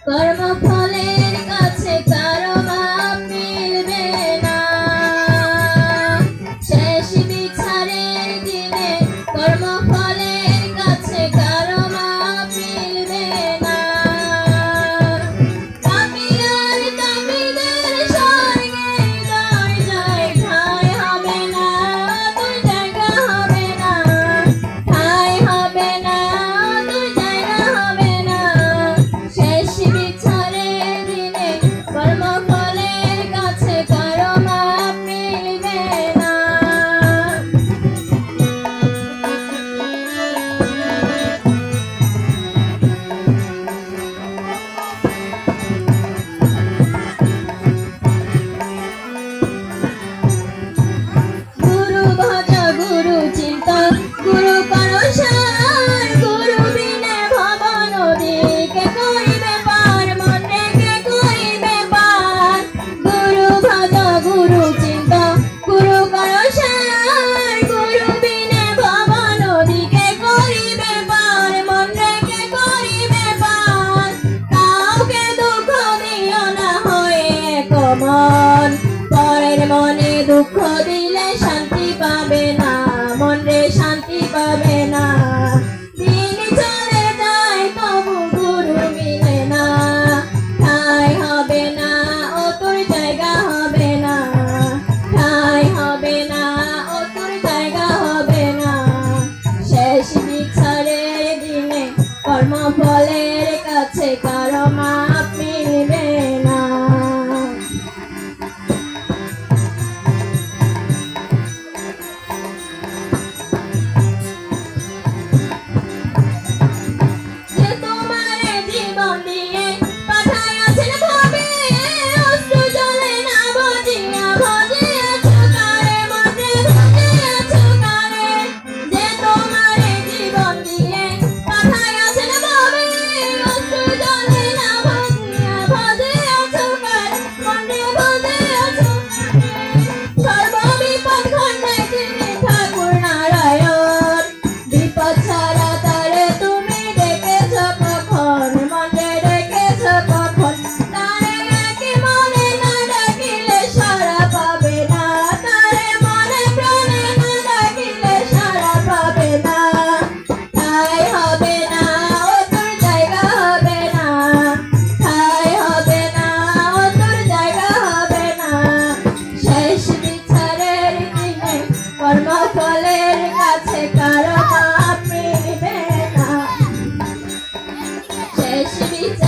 কর্মফলের কাছে কারো মাপ মিলবে না। শেষ বিচারের দিনে কর্মফলের কাছে কারো মাপ মিলবে না। পাপীর তাপিদের স্বর্গে দরজায় ঠাঁই হবে না, তোর জায়গা হবে না, ঠাঁই হবে না, তোর জায়গা হবে না। শেষ বিচারের দিনে কর্মফলের কাছে কারো মাপ মিলবে না। গুরু ভজ গুরু চিন্তা গুরু করসার, গুরু বিনে ভব নদীকে করিবে পার, মনে কে করিবে পার। গুরু ভজ গুরু চিন্তা গুরু করসার, গুরু বিনে ভব নদীকে করিবে পার, মনে কে করিবে পার। কাউকে দুঃখ দিও না হয়ে এক মন, পরের মনে দুঃখ দিলে শান্তি পাবে না, মনে শান্তি পাবে না। দিন চলে যায় তবু গুরু মিলে না, ঠাঁই হবে না, ও তোর জায়গা হবে না, ঠাঁই হবে না, ও তোর জায়গা হবে না। শেষ বিচারের দিনে কর্মফলের কাছে কারো মাপ মিলবে না। যে তোমারে জীবন দিয়ে পাঠাইয়াছেন ভবে, অশ্রু জলে না ভজিয়া ভজিয়াছো কারে, মনে ভজিয়াছো কারে। যে তোমারে জীবন দিয়ে পাঠাইয়াছেন ভবে, অশ্রু জলে না ভজিয়া ভজিয়াছো কারে, মনে ভজিয়াছো কারে। সর্ববিপদ খণ্ডায় তিনি ঠাকুর নারায়ণ, বিপদ ছাড়া তারে তুমি ডেকেছ কখন, মনে ডেকেছ কখন। তারে একে মনে না ডাকিলে সাড়া পাবে না, তারে মনে প্রাণে না ডাকিলে সাড়া পাবে না। ঠাঁই হবে না, ও তোর জায়গা হবে না, ঠাঁই হবে না, ও তোর জায়গা হবে না। শেষ বিচারের দিনে কর্মফলের কাছে কারো মাপ মিলবে না। শেষ বিচার